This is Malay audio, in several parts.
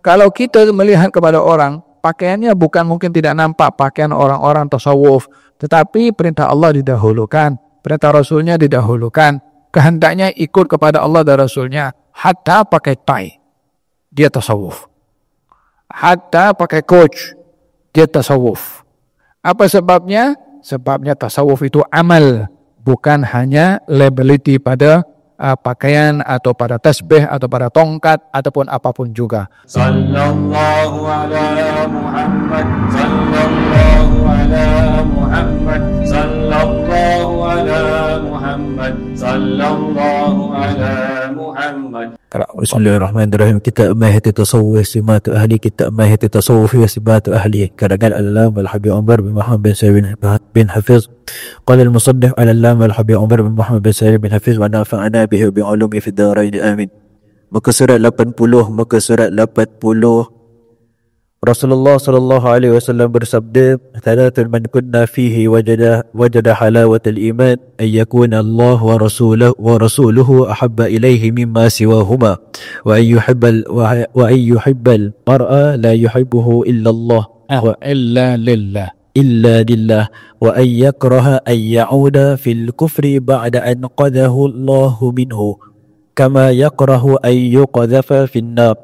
Kalau kita melihat kepada orang, pakaiannya bukan mungkin tidak nampak pakaian orang-orang tasawuf, tetapi perintah Allah didahulukan, perintah Rasulnya didahulukan, kehendaknya ikut kepada Allah dan Rasulnya, hatta pakai tie, dia tasawuf. Hatta pakai coach, dia tasawuf. Apa sebabnya? Sebabnya tasawuf itu amal, bukan hanya labelity pada pakaian atau pada tasbih atau pada tongkat ataupun apapun juga. Sallallahu ala Muhammad, sallallahu ala Muhammad, sallallahu ala Muhammad, sallallahu ala Muhammad. Bismillahirrahmanirrahim. Kitab Mahati Tasawuf Simat Ahli, Kitab Mahati Tasawuf Simat Ahli, karangan Al-Allamah Al-Habib Umar bin Muhammad bin Salim bin Hafiz. Qala al-musannif Al-Allamah Al-Habib Umar bin Muhammad bin Salim bin Hafiz wa nafa'ana bihi wa bi'ulumi fid darain amin. Muka surat 80, Rasulullah sallallahu alaihi wasallam bersabda, "Thalatun man kunna fihi wajada halawatal iman, ay yakuna Allah wa rasuluhu ahabba ilaihi mimma siwahuma, wa ay yuhibbal mar'a la yuhibbuhu illa Allah wa illa lillah wa ay yakraha ay ya'uda fil kufri ba'da an qadahu Allah minhu kama yakrahu ay yuqadhafa fin nar."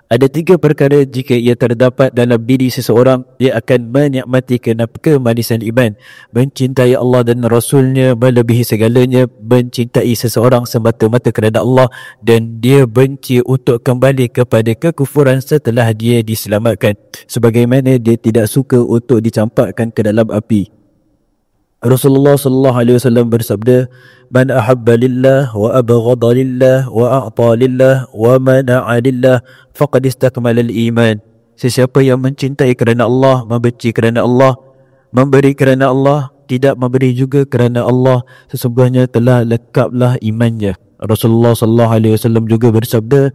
Ada 3 perkara jika ia terdapat dalam diri seseorang, dia akan menikmati kemanisan iman, mencintai Allah dan Rasulnya melebihi segalanya, mencintai seseorang semata-mata kerana Allah, dan dia benci untuk kembali kepada kekufuran setelah dia diselamatkan, sebagaimana dia tidak suka untuk dicampakkan ke dalam api. Rasulullah sallallahu alaihi wasallam bersabda, "Man ahabba lillah wa abghadha lillah wa a'ta lillah wa mana'a lillah faqad istakmala al-iman." Sesiapa yang mencintai kerana Allah, membenci kerana Allah, memberi kerana Allah, tidak memberi juga kerana Allah, sesungguhnya telah lengkaplah imannya. Rasulullah sallallahu alaihi wasallam juga bersabda,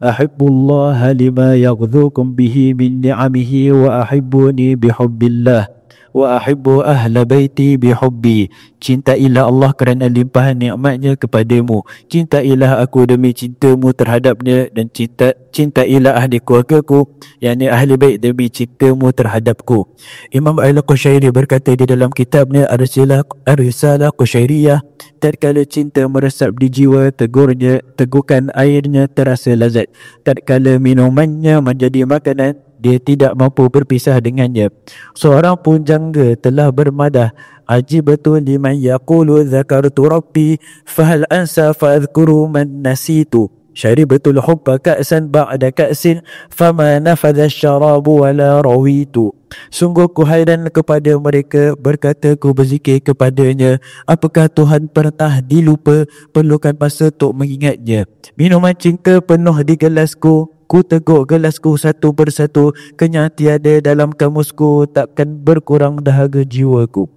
"Ahibbullaha lima yaghzukum bihi min ni'amihi wa ahibbuni bihubbillah wa ahibbu ahla baiti bihubbi." Cintailah Allah kerana limpahan nikmatnya kepadamu, cintailah aku demi cintamu terhadapnya, dan cintailah ahli keluargaku, yakni ahli bait, demi cintamu terhadapku. Imam Al-Qushairi berkata di dalam kitabnya Ar-Risalah Qushairiyah, tatkala cinta meresap di jiwa, tegukan airnya terasa lazat, tatkala minumannya menjadi makanan, dia tidak mampu berpisah dengannya. Seorang pun jangga telah bermadah, "Ajibatun liman yaqulu dzakartu rabbi fahal ansa fa'adhkuru man nasitu. Syaribatul hubba ka'san ba'da ka'sin fama nafadha syarabu wala rawitu." Sungguh ku hairan kepada mereka, berkata ku berzikir kepadanya, apakah Tuhan pernah dilupa, perlukan masa untuk mengingatnya. Minuman cinta penuh di gelasku, ku teguk gelasku satu persatu, kenyang tiada dalam kamusku, takkan berkurang dahaga jiwaku.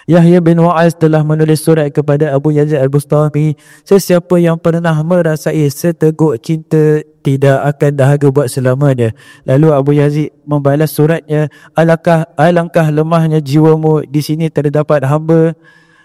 Yahya bin Wa'az telah menulis surat kepada Abu Yazid Al-Bustami, sesiapa yang pernah merasai seteguk cinta tidak akan dahaga buat selamanya. Lalu Abu Yazid membalas suratnya, alangkah lemahnya jiwamu, di sini terdapat hamba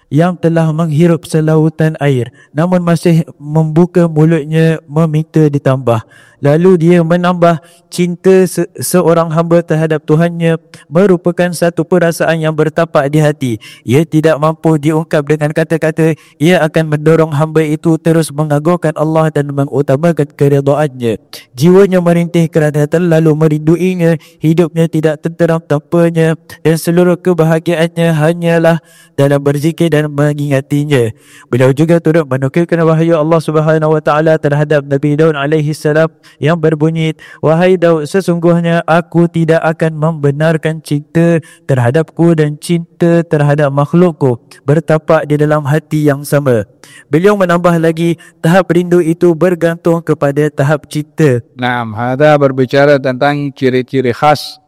yang telah menghirup selautan air, namun masih membuka mulutnya meminta ditambah. Lalu dia menambah, cinta seorang hamba terhadap Tuhannya merupakan satu perasaan yang bertapak di hati. Ia tidak mampu diungkap dengan kata-kata. Ia akan mendorong hamba itu terus mengagungkan Allah dan mengutamakan keridhaannya. Jiwanya merintih kerana terlalu merinduinya, hidupnya tidak tenteram tanpanya, dan seluruh kebahagiaannya hanyalah dalam berzikir dan mengingatinya. Beliau juga turut menukilkan wahyu Allah Subhanahu wa taala terhadap Nabi Daud alaihi salam yang berbunyi, "Wahai Daud, sesungguhnya aku tidak akan membenarkan cinta terhadapku dan cinta terhadap makhlukku bertapak di dalam hati yang sama." Beliau menambah lagi, tahap rindu itu bergantung kepada tahap cinta. Naam, hada berbicara tentang ciri-ciri khas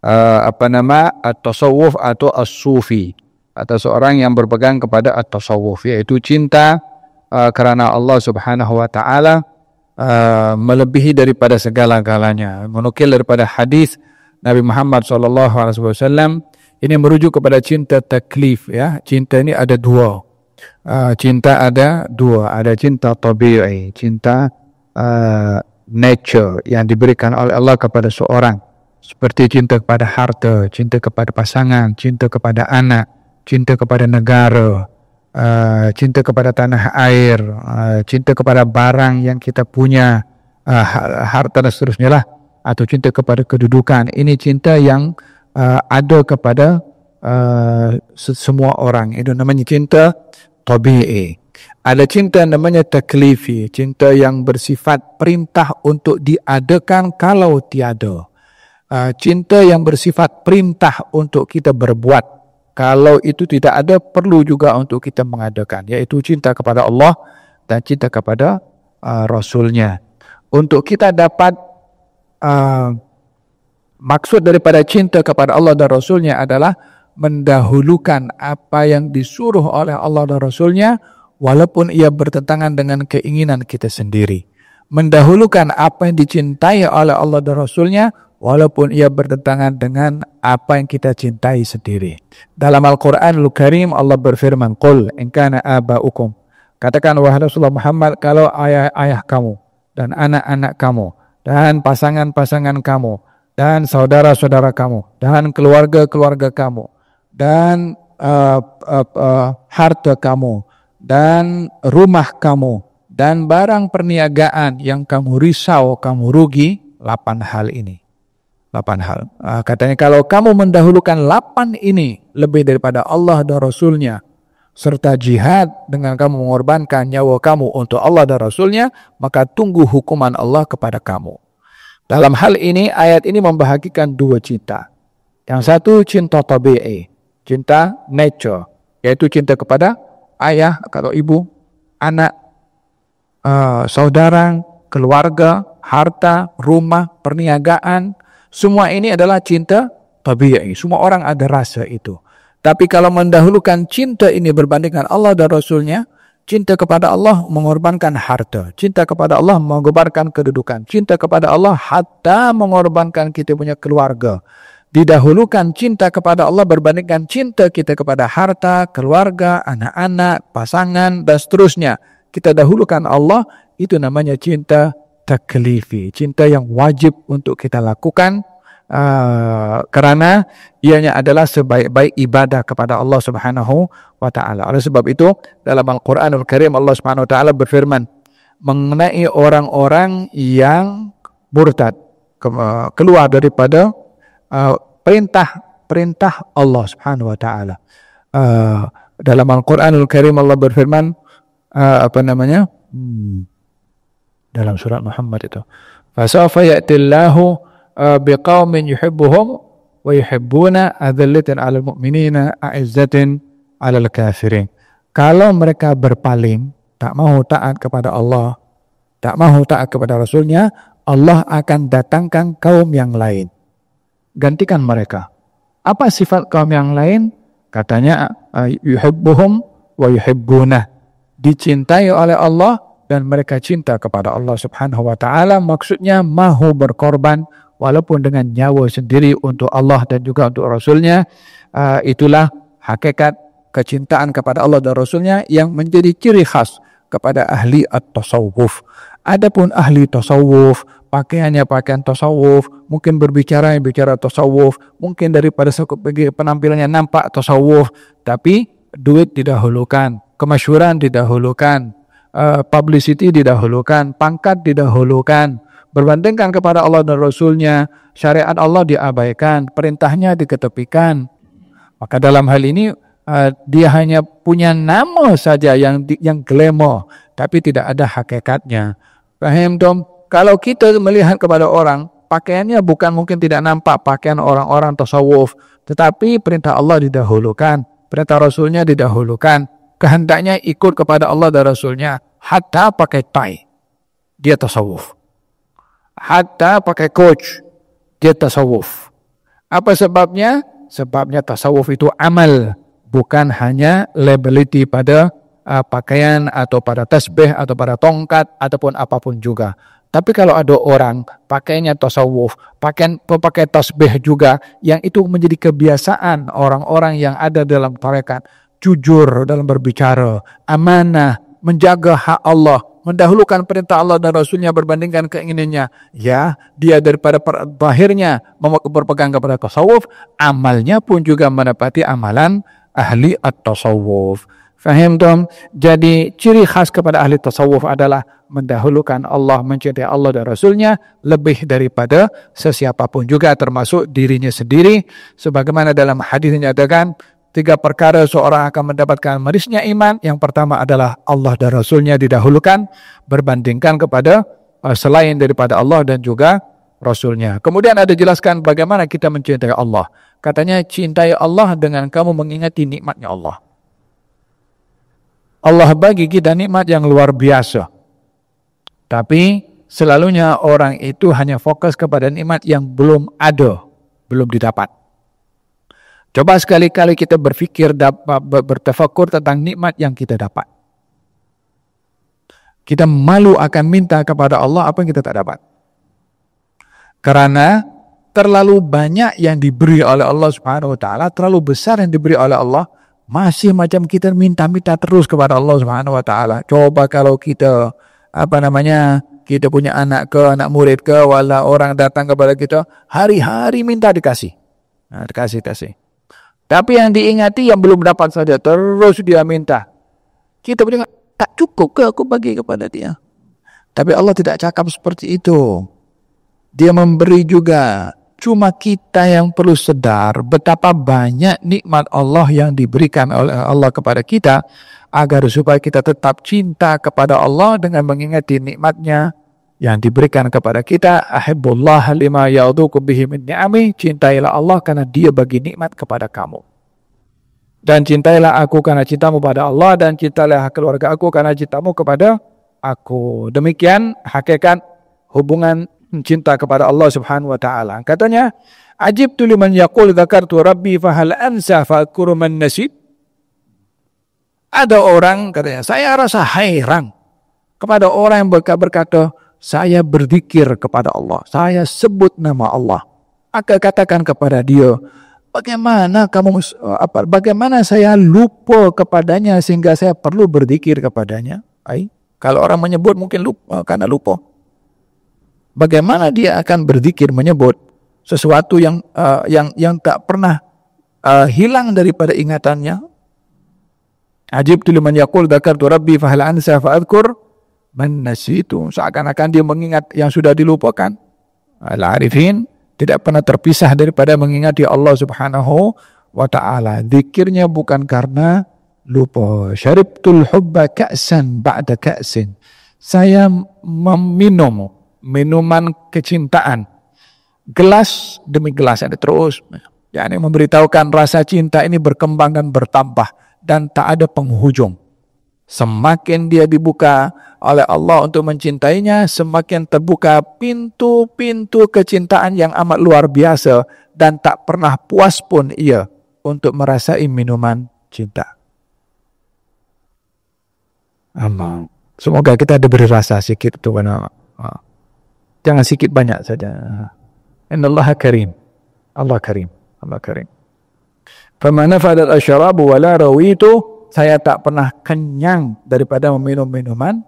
at-tasawuf atau as-sufi, atau seorang yang berpegang kepada at-tasawuf, yaitu cinta kerana Allah Subhanahu wa taala, melebihi daripada segala-galanya. Menukil daripada hadis Nabi Muhammad SAW, ini merujuk kepada cinta taklif, ya. Cinta ini ada dua. Cinta ada dua, ada cinta tabi'i, cinta nature yang diberikan oleh Allah kepada seorang, seperti cinta kepada harta, cinta kepada pasangan, cinta kepada anak, cinta kepada negara, cinta kepada tanah air, cinta kepada barang yang kita punya, harta dan seterusnya lah, atau cinta kepada kedudukan. Ini cinta yang ada kepada semua orang. Itu namanya cinta tabi'i. Ada cinta namanya taklifi, cinta yang bersifat perintah untuk diadakan kalau tiada. Cinta yang bersifat perintah untuk kita berbuat, kalau itu tidak ada perlu juga untuk kita mengadakan, yaitu cinta kepada Allah dan cinta kepada Rasulnya. Untuk kita dapat maksud daripada cinta kepada Allah dan Rasulnya adalah mendahulukan apa yang disuruh oleh Allah dan Rasulnya, walaupun ia bertentangan dengan keinginan kita sendiri. Mendahulukan apa yang dicintai oleh Allah dan Rasulnya, walaupun ia bertentangan dengan apa yang kita cintai sendiri. Dalam Al-Quranul Karim Allah berfirman, "Qul in kana aba'ukum." Katakan wahai Rasulullah Muhammad, kalau ayah-ayah kamu dan anak-anak kamu dan pasangan-pasangan kamu dan saudara-saudara kamu dan keluarga-keluarga kamu dan harta kamu dan rumah kamu dan barang perniagaan yang kamu risau, kamu rugi, 8 hal ini. 8 hal. Katanya kalau kamu mendahulukan 8 ini lebih daripada Allah dan Rasulnya, serta jihad dengan kamu mengorbankan nyawa kamu untuk Allah dan Rasulnya, maka tunggu hukuman Allah kepada kamu. Dalam hal ini, ayat ini membahagikan 2 cinta. Yang satu cinta tabi'i, cinta nature, yaitu cinta kepada ayah, kalau ibu, anak, saudara, keluarga, harta, rumah, perniagaan. Semua ini adalah cinta tabi'i. Semua orang ada rasa itu. Tapi kalau mendahulukan cinta ini berbandingkan Allah dan Rasulnya, cinta kepada Allah mengorbankan harta, cinta kepada Allah mengorbankan kedudukan, cinta kepada Allah hatta mengorbankan kita punya keluarga. Didahulukan cinta kepada Allah berbandingkan cinta kita kepada harta, keluarga, anak-anak, pasangan, dan seterusnya. Kita dahulukan Allah, itu namanya cinta taklifi, cinta yang wajib untuk kita lakukan, karena ianya adalah sebaik-baik ibadah kepada Allah Subhanahu wa taala. Oleh sebab itu, dalam Al-Qur'anul Karim Allah Subhanahu wa taala berfirman mengenai orang-orang yang murtad, keluar daripada perintah Allah Subhanahu wa taala. Dalam Al-Qur'anul Karim Allah berfirman dalam surat Muhammad itu, fasawfa ya'tillahu biqaumin yuhibbuhum wa yuhibbuna adzillatin 'alal mu'minina a'izzatin 'alal kafirin. Kalau mereka berpaling, tak mau taat kepada Allah, tak mau taat kepada Rasulnya, Allah akan datangkan kaum yang lain, gantikan mereka. Apa sifat kaum yang lain? Katanya yuhibbuhum wa yuhibbuna, dicintai oleh Allah dan mereka cinta kepada Allah Subhanahu wa taala. Maksudnya mahu berkorban walaupun dengan nyawa sendiri untuk Allah dan juga untuk Rasulnya. Itulah hakikat kecintaan kepada Allah dan Rasulnya yang menjadi ciri khas kepada ahli at-tasawuf. Adapun ahli tasawuf, pakaiannya pakaian tasawuf, mungkin berbicara tasawuf, mungkin daripada penampilannya nampak tasawuf, tapi duit didahulukan, kemasyhuran didahulukan, publicity didahulukan, pangkat didahulukan, berbandingkan kepada Allah dan Rasulnya, syariat Allah diabaikan, perintahnya diketepikan. Maka dalam hal ini dia hanya punya nama saja yang glamour, tapi tidak ada hakikatnya. Faham dong? Kalau kita melihat kepada orang, pakaiannya bukan mungkin tidak nampak pakaian orang-orang tasawuf, tetapi perintah Allah didahulukan, perintah Rasulnya didahulukan, kehendaknya ikut kepada Allah dan Rasulnya, hatta pakai tie, dia tasawuf. Hatta pakai coach, dia tasawuf. Apa sebabnya? Sebabnya tasawuf itu amal, bukan hanya labelity pada pakaian atau pada tasbih atau pada tongkat ataupun apapun juga. Tapi kalau ada orang pakainya tasawuf, pakai tasbih juga, yang itu menjadi kebiasaan orang-orang yang ada dalam tarekat, jujur dalam berbicara, amanah, menjaga hak Allah, mendahulukan perintah Allah dan Rasulnya berbandingkan keinginannya, ya dia daripada zahirnya berpegang kepada tasawuf, amalnya pun juga mendapati amalan ahli at-tasawuf. Faham tom? Jadi ciri khas kepada ahli tasawuf adalah mendahulukan Allah, mencintai Allah dan Rasulnya lebih daripada sesiapapun juga, termasuk dirinya sendiri. Sebagaimana dalam hadis dinyatakan, 3 perkara seorang akan mendapatkan manisnya iman. Yang pertama adalah Allah dan Rasulnya didahulukan berbandingkan kepada selain daripada Allah dan juga Rasulnya. Kemudian ada jelaskan bagaimana kita mencintai Allah. Katanya cintai Allah dengan kamu mengingati nikmatnya Allah. Allah bagi kita nikmat yang luar biasa. Tapi selalunya orang itu hanya fokus kepada nikmat yang belum ada, belum didapat. Coba sekali-kali kita berfikir, bertafakur tentang nikmat yang kita dapat. Kita malu akan minta kepada Allah apa yang kita tak dapat. Karena terlalu banyak yang diberi oleh Allah Subhanahu wa taala, terlalu besar yang diberi oleh Allah, masih macam kita minta-minta terus kepada Allah Subhanahu wa taala. Coba kalau kita kita punya anak anak murid wala orang datang kepada kita, hari-hari minta dikasih. Dikasih. Tapi yang diingati yang belum dapat saja, terus dia minta. Kita punya tak cukup ke aku bagi kepada dia. Tapi Allah tidak cakap seperti itu. Dia memberi juga. Cuma kita yang perlu sadar betapa banyak nikmat Allah yang diberikan oleh Allah kepada kita, agar supaya kita tetap cinta kepada Allah dengan mengingati nikmatnya yang diberikan kepada kita. Ahibbullah lima ya'udhuku bihi min ni'ami. Cintailah Allah karena dia bagi nikmat kepada kamu. Dan cintailah aku karena cintamu pada Allah, dan cintailah keluarga aku karena cintamu kepada aku. Demikian hakikat hubungan cinta kepada Allah Subhanahu wa taala. Katanya, ajibtu liman yaqul dzakartu rabbi fahal ansa fa'kuru man nasid. Ada orang katanya, saya rasa heran kepada orang yang berkata, saya berzikir kepada Allah, saya sebut nama Allah. Akan katakan kepada dia, bagaimana saya lupa kepadanya sehingga saya perlu berzikir kepadanya? Kalau orang menyebut mungkin lupa karena lupa. Bagaimana dia akan berzikir menyebut sesuatu yang tak pernah hilang daripada ingatannya? Ajibtu liman yaqul dzakartu rabbi fahal ansa fa'adhkur man nasitu. Seakan-akan dia mengingat yang sudah dilupakan. Al-arifin tidak pernah terpisah daripada mengingati Allah Subhanahu wa ta'ala. Zikirnya bukan karena lupa. Syaribtul hubba ka'san ba'da ka'sin. Saya meminum minuman kecintaan, gelas demi gelas, ada terus. Yang memberitahukan rasa cinta ini berkembang dan bertambah dan tak ada penghujung. Semakin dia dibuka oleh Allah untuk mencintainya, semakin terbuka pintu-pintu kecintaan yang amat luar biasa, dan tak pernah puas pun ia untuk merasai minuman cinta. Amin. Semoga kita diberi rasa sikit itu. Jangan sikit banyak saja. Innallaha karim. Allah karim. Allah karim. Fama nafadat asyarabu wala rawitu. Saya tak pernah kenyang daripada meminum minuman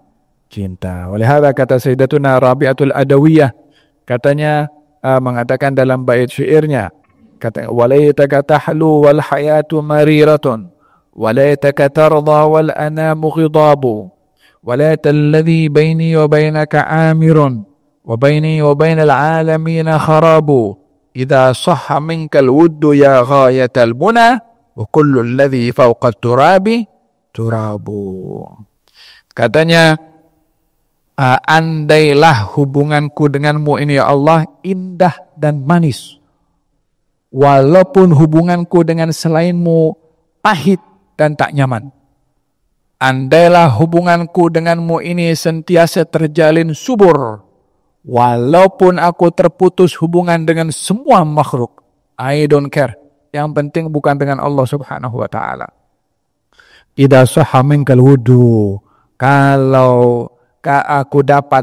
cinta. Oleh hal kata Sayyidatuna Rabi'atul Adawiyah, katanya mengatakan dalam bait syairnya, kata walaitaka tahlu wal hayatu mariratun walaitaka tarda wal anamu ghidabu walaita alladhi baini wa bainaka amirun wa baini wa bainal alamin kharabu idza sahha minkal wuddu ya ghayatal muna wa kullu alladhi fawqa turabi turabu. Katanya, andailah hubunganku denganmu ini ya Allah indah dan manis, walaupun hubunganku dengan selainmu pahit dan tak nyaman. Andailah hubunganku denganmu ini sentiasa terjalin subur, walaupun aku terputus hubungan dengan semua makhluk. I don't care. Yang penting bukan dengan Allah Subhanahu wa ta'ala. Idza sahha minkal wudu, kalau aku dapat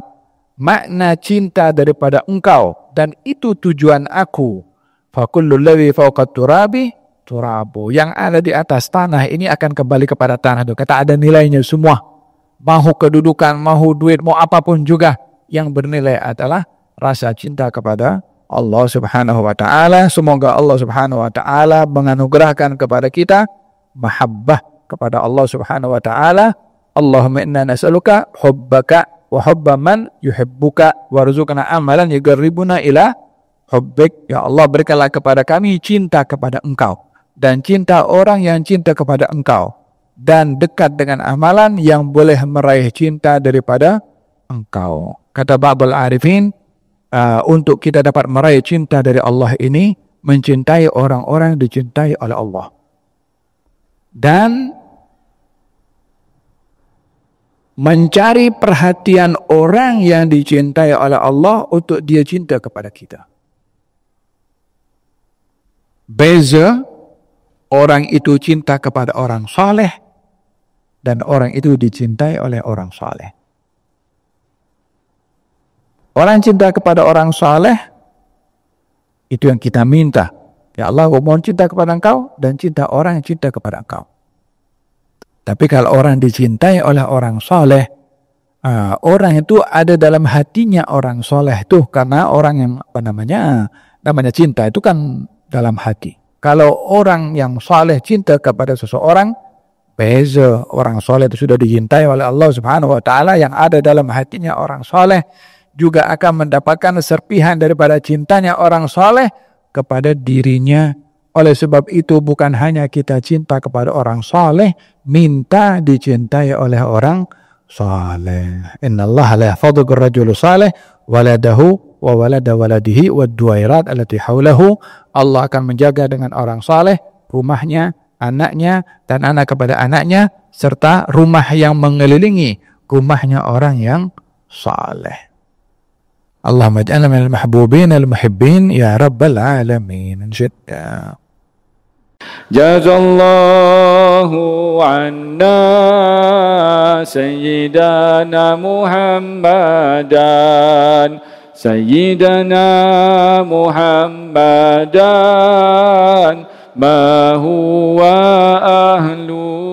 makna cinta daripada engkau dan itu tujuan aku, fa kullu alladhi fawqa turabi turabu, yang ada di atas tanah ini akan kembali kepada tanah itu. Kata ada nilainya semua. mahu kedudukan, mahu duit, mau apapun juga. Yang bernilai adalah rasa cinta kepada Allah Subhanahu wa taala. Semoga Allah Subhanahu wa taala menganugerahkan kepada kita mahabbah kepada Allah Subhanahu wa taala. Allahumma inna nas'aluka hubbaka wa hubba man yuhibbuka warzuqna amalan yuqarribuna ila hubbik. Ya Allah, berikanlah kepada kami cinta kepada Engkau dan cinta orang yang cinta kepada Engkau, dan dekat dengan amalan yang boleh meraih cinta daripada Engkau. Kata ba'dul arifin, untuk kita dapat meraih cinta dari Allah ini, mencintai orang-orang yang dicintai oleh Allah. Dan mencari perhatian orang yang dicintai oleh Allah untuk dia cinta kepada kita. Beza orang itu cinta kepada orang saleh dan orang itu dicintai oleh orang saleh. Orang cinta kepada orang saleh itu yang kita minta. Ya Allah, aku mohon cinta kepada Engkau dan cinta orang yang cinta kepada Engkau. Tapi kalau orang dicintai oleh orang saleh, orang itu ada dalam hatinya orang saleh itu, karena orang yang namanya cinta itu kan dalam hati. Kalau orang yang saleh cinta kepada seseorang, beza orang saleh itu sudah dicintai oleh Allah Subhanahu wa taala. Yang ada dalam hatinya orang saleh juga akan mendapatkan serpihan daripada cintanya orang saleh kepada dirinya. Oleh sebab itu bukan hanya kita cinta kepada orang saleh, minta dicintai oleh orang saleh. Innallaha la yahfadhu ar-rajulu salih waladahu wa walada waladihi wad duairat allati haulahu. Allah akan menjaga dengan orang saleh rumahnya, anaknya, dan anak kepada anaknya, serta rumah yang mengelilingi rumahnya orang yang saleh. Allahumma ij'alna minal mahbubin al-muhibbin ya rabbal alamin. Jazallahu anna sayyidana Muhammadan ma huwa ahlu